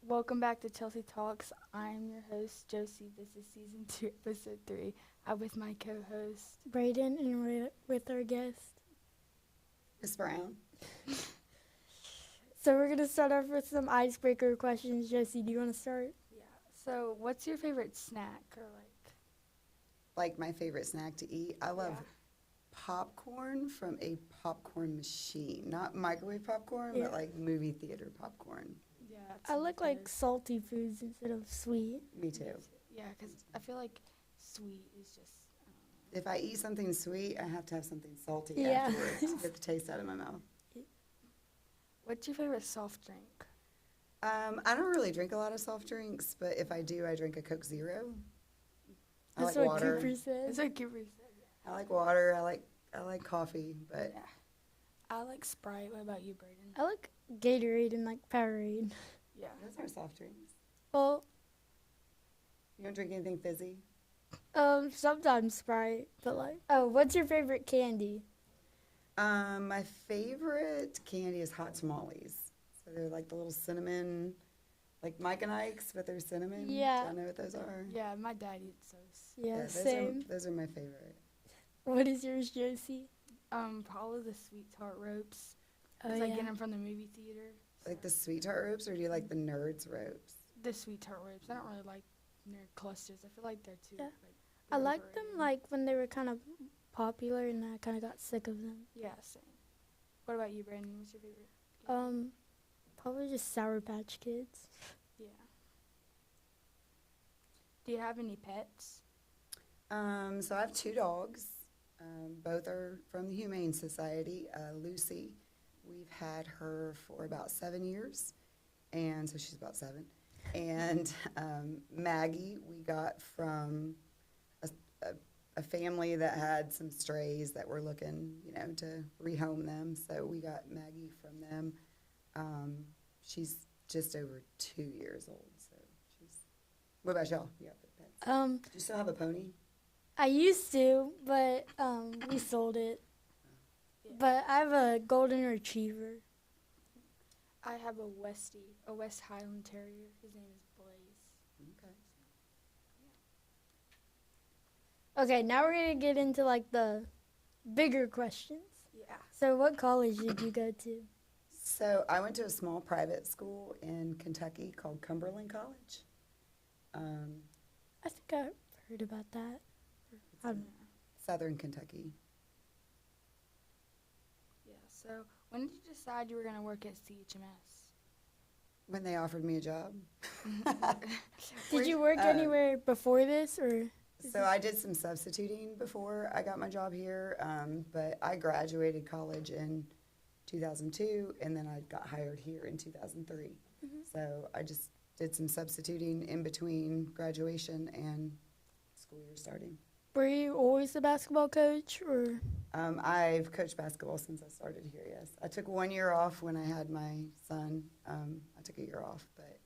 Welcome back to Chelsea Talks. I'm your host, Josie. This is season 2, episode 3. I'm with my co host. Brayden, and we're with our guest. Miss Brown. So we're going to start off with some icebreaker questions. Josie, do you want to start? Yeah. So, what's your favorite snack or Like my favorite snack to eat. I love popcorn from a popcorn machine. Not microwave popcorn, Yeah. but like movie theater popcorn. Yeah. I like salty foods instead of sweet. Me too. Yeah, because I feel like sweet is just. If I eat something sweet, I have to have something salty Yeah. afterwards to get the taste out of my mouth. What's your favorite soft drink? I don't really drink a lot of soft drinks, but if I do, I drink a Coke Zero. I That's like what water. Cooper It's says. like Cooper said. I like water. I like coffee, but Yeah. I like Sprite. What about you, Brayden? I like Gatorade and like Powerade. Yeah. those are soft drinks. Well, You don't drink anything fizzy? sometimes Sprite, but what's your favorite candy? My favorite candy is hot tamales. So they're like the little cinnamon, like Mike and Ike's, but they're cinnamon. Yeah. Do y'all know what those are? Yeah, my dad eats those. Yeah, those same. Are, those are my favorite. What is yours, Josie? Probably the sweet tart ropes. Oh, Because I yeah. get them from the movie theater. Like the sweet tart ropes, or do you like the nerds ropes? The sweet tart ropes. I don't really like nerd clusters. I feel like they're too. Yeah. Like, I they're liked them overrated. like when they were kind of popular, and I kind of got sick of them. Yeah, same. What about you, Brandon? What's your favorite? Probably just Sour Patch Kids. Yeah. Do you have any pets? So I have two dogs. Both are from the Humane Society. Lucy, we've had her for about 7 years, and so she's about 7. And Maggie, we got from a family that had some strays that were looking, to rehome them. So we got Maggie from them. She's just over 2 years old. So she's. What about y'all? You got pets? Do you still have a pony? I used to, but we sold it. Yeah. But I have a golden retriever. I have a West Highland Terrier. His name is Blaze. Okay. Okay, now we're gonna get into like the bigger questions. Yeah. So, what college did you go to? So I went to a small private school in Kentucky called Cumberland College. I think I heard about that. It's I in don't know. Southern Kentucky. Yeah. So when did you decide you were gonna work at CHMS? When they offered me a job. Did you work anywhere before this, or? So I did some substituting before I got my job here, but I graduated college in 2002, and then I got hired here in 2003. So I just did some substituting in between graduation and school year starting. Were you always a basketball coach, or? I've coached basketball since I started here, yes. I took 1 year off when I had my son. I took a year off, but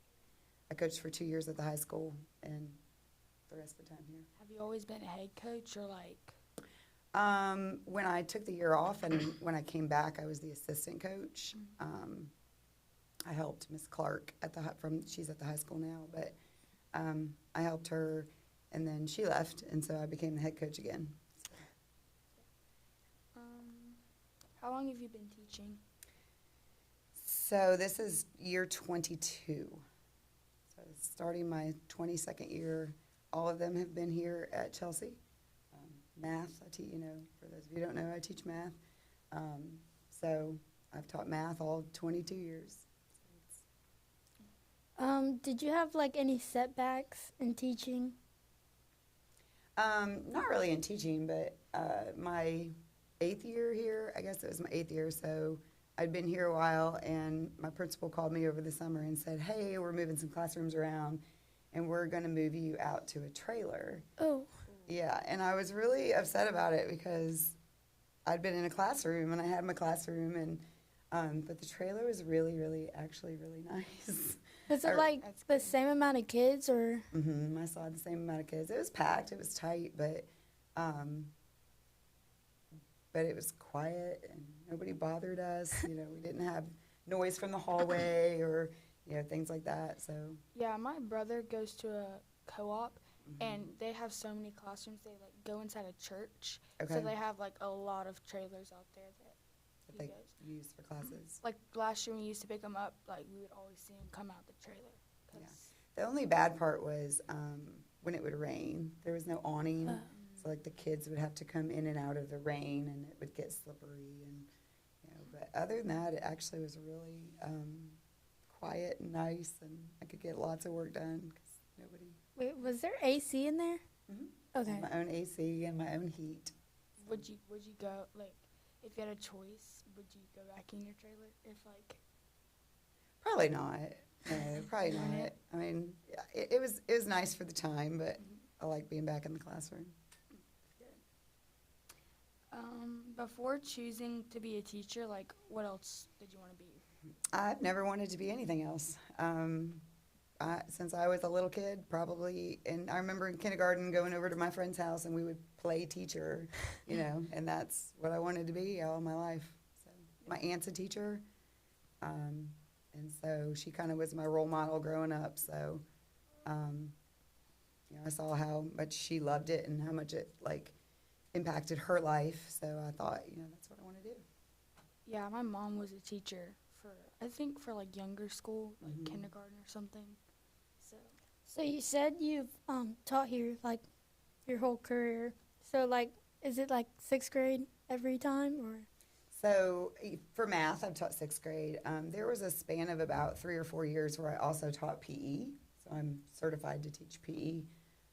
I coached for 2 years at the high school and the rest of the time here. Have you always been a head coach or like? When I took the year off and when I came back, I was the assistant coach. I helped Miss Clark she's at the high school now, but I helped her, and then she left, and so I became the head coach again. How long have you been teaching? So this is year 22. So starting my 22nd year, all of them have been here at Chelsea. Math, for those of you who don't know, I teach math. So I've taught math all 22 years. Did you have like any setbacks in teaching? Not really in teaching, but my 8th year here, I guess it was my 8th year, so I'd been here a while, and my principal called me over the summer and said, hey, we're moving some classrooms around, and we're going to move you out to a trailer. Oh. Yeah, and I was really upset about it because I'd been in a classroom, and I had my classroom, and but the trailer was really, really, actually really nice. Was it like That's the good. same amount of kids, or? I saw the same amount of kids. It was packed, it was tight, but it was quiet, and nobody bothered us. We didn't have noise from the hallway or things like that. So, Yeah, my brother goes to a co-op, mhm. and they have so many classrooms. They like go inside a church, Okay, so they have like a lot of trailers out there that that he they goes. use for classes. Like last year when we used to pick them up, like we would always see him come out the trailer. 'Cause The only bad part was when it would rain. There was no awning, Uh, so like the kids would have to come in and out of the rain, and it would get slippery. And but other than that, it actually was really quiet and nice, and I could get lots of work done because nobody. Wait, was there AC in there? Mhm. Okay. My own AC and my own heat. would you go like if you had a choice? Would you go back in your trailer if like? Probably not. No, probably Darn not. it. I mean, yeah, it was nice for the time, but I like being back in the classroom. Before choosing to be a teacher, like what else did you want to be? I've never wanted to be anything else. Since I was a little kid, probably, and I remember in kindergarten going over to my friend's house and we would play teacher, and that's what I wanted to be all my life. So my aunt's a teacher, and so she kind of was my role model growing up. So, I saw how much she loved it and how much it impacted her life. So I thought, that's what I want to do. Yeah, my mom was a teacher for I think for like younger school, like Mhm. kindergarten or something. So you said you've taught here like your whole career. So like, is it like 6th grade every time or? So for math, I've taught 6th grade. There was a span of about 3 or 4 years where I also taught PE. So I'm certified to teach PE.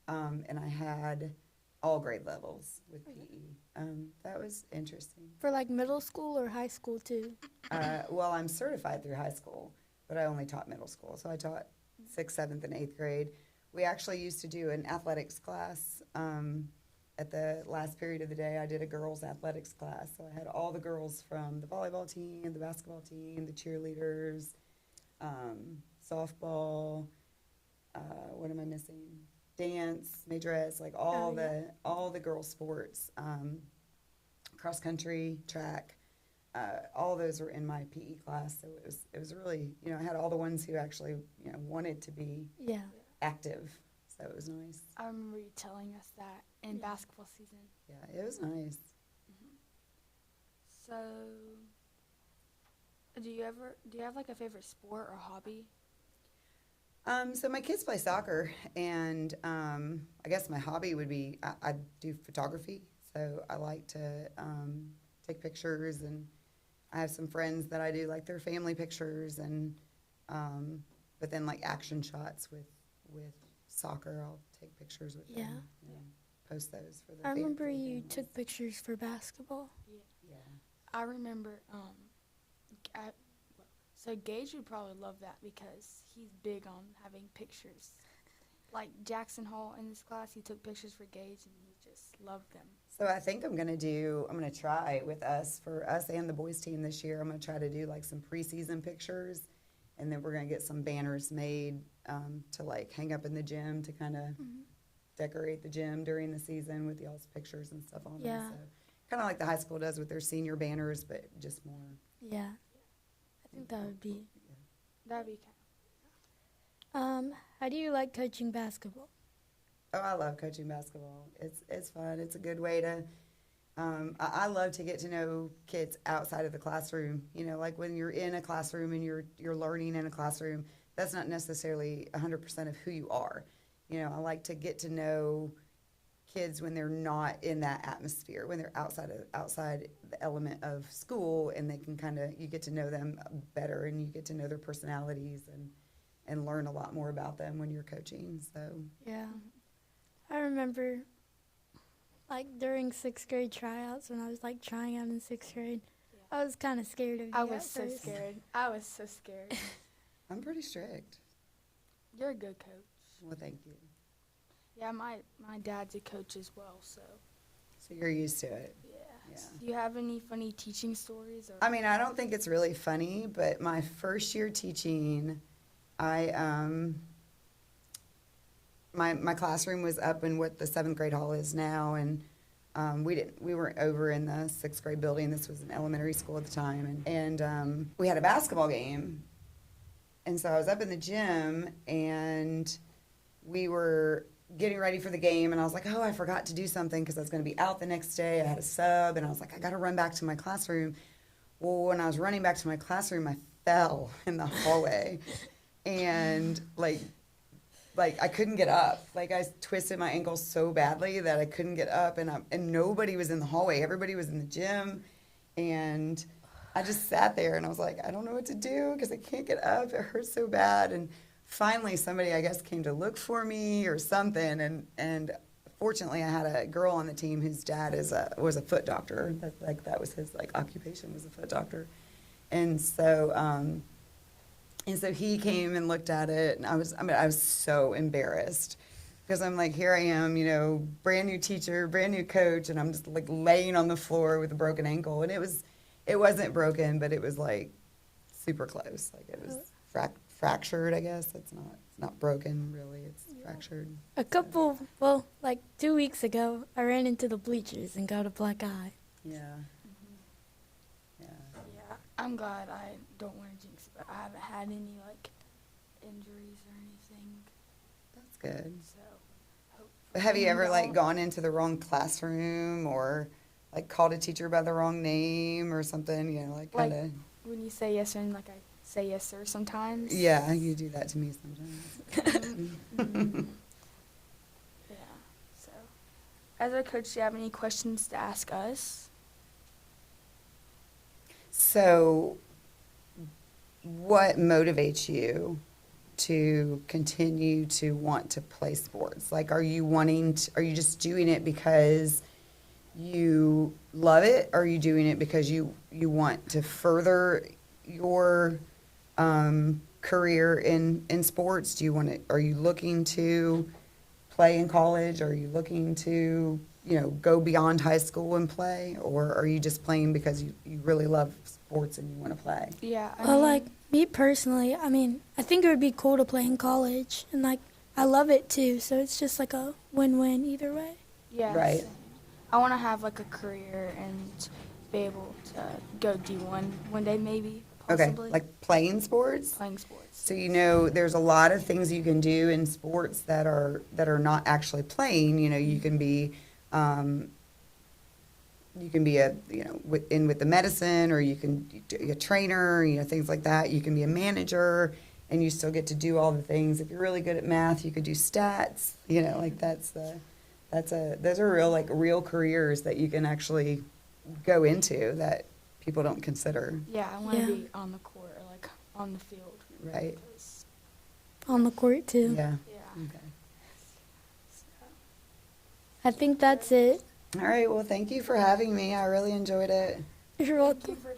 And I had all grade levels with PE. That was interesting. For like middle school or high school too? Well, I'm certified through high school, but I only taught middle school. So I taught 6th, 7th, and 8th grade. We actually used to do an athletics class. At the last period of the day, I did a girls' athletics class. So I had all the girls from the volleyball team, the basketball team, the cheerleaders, softball, what am I missing? Dance, majorette, like all the girls' sports, cross country, track. All those were in my PE class, so it was really, I had all the ones who actually wanted to be Yeah. active, so it was nice. I remember you telling us that in Yeah. basketball season. Yeah, it was nice. So, do you have like a favorite sport or hobby? So my kids play soccer, and I guess my hobby would be I do photography, so I like to take pictures, and I have some friends that I do like their family pictures, and but then like action shots with soccer, I'll take pictures with Yeah. them, post those for the. I remember for the you families. took pictures for basketball. Yeah. I remember. So Gage would probably love that because he's big on having pictures. Like Jackson Hall in this class, he took pictures for Gage and he just loved them. So I think I'm gonna try with for us and the boys team this year. I'm gonna try to do like some preseason pictures, and then we're gonna get some banners made to like hang up in the gym to kind of decorate the gym during the season with y'all's pictures and stuff on Yeah. them. So kind of like the high school does with their senior banners, but just more. Yeah. I think that would be. That'd be kind How do you like coaching basketball? Oh, I love coaching basketball. It's fun. It's a good way to. I love to get to know kids outside of the classroom. Like when you're in a classroom and you're learning in a classroom, that's not necessarily 100% of who you are. I like to get to know kids when they're not in that atmosphere, when they're outside the element of school, and they can you get to know them better, and you get to know their personalities and learn a lot more about them when you're coaching. So. Yeah. I remember, like, during 6th grade tryouts, when I was, like, trying out in 6th grade, I was kind of scared of you I was at so first. scared. I was so scared. I'm pretty strict. You're a good coach. Well, thank you. Yeah, my dad's a coach as well, so So you're used to it. yeah. Yeah. Do you have any funny teaching stories? Or I mean, I don't think it's really funny, but my first year teaching, my classroom was up in what the 7th grade hall is now, and we weren't over in the 6th grade building. This was an elementary school at the time, and we had a basketball game, and so I was up in the gym, and we were getting ready for the game, and I was like, oh, I forgot to do something because I was going to be out the next day. I had a sub, and I was like, I got to run back to my classroom. Well, when I was running back to my classroom, I fell in the hallway, and like I couldn't get up. Like I twisted my ankle so badly that I couldn't get up, and nobody was in the hallway. Everybody was in the gym, and I just sat there, and I was like, I don't know what to do because I can't get up. It hurts so bad. And finally, somebody, I guess, came to look for me or something, and fortunately, I had a girl on the team whose dad was a foot doctor. That was his occupation, was a foot doctor, and so he came and looked at it, and I was so embarrassed because I'm like, here I am, brand new teacher, brand new coach, and I'm just like laying on the floor with a broken ankle, and it wasn't broken, but it was like super close, like it was fractured, I guess. It's not broken really, it's fractured. Like 2 weeks ago, I ran into the bleachers and got a black eye. Yeah. Yeah, I'm glad I don't want to jinx it, but I haven't had any injuries or anything. That's good. So Have you ever hopefully gone into the wrong classroom or called a teacher by the wrong name or something? Kind of. when you say yes sir, and I say yes sir sometimes. Yeah, you do that to me sometimes. Yeah. So, as a coach, do you have any questions to ask us? So, what motivates you to continue to want to play sports? Are you are you just doing it because you love it? Or are you doing it because you want to further your career in sports? Are you looking to play in college? Are you looking to, go beyond high school and play? Or are you just playing because you really love sports and you want to play? Yeah. Me personally, I think it would be cool to play in college, and I love it too, so it's just like a win-win either way. Yeah. Right. Same. I want to have a career and be able to go D1 one day, maybe. Possibly. Okay, playing sports? Playing sports. So there's a lot of things you can do in sports that are not actually playing. You can be with the medicine, or you can be a trainer, things like that. You can be a manager, and you still get to do all the things. If you're really good at math, you could do stats. Those are real careers that you can actually go into that people don't consider. Yeah, I want to Yeah. be on the court or on the field. Right. 'Cause- On the court too. Yeah. Yeah. Okay. So, I think that's it. All right. Well, thank you for having me. I really enjoyed it. You're thank welcome. you for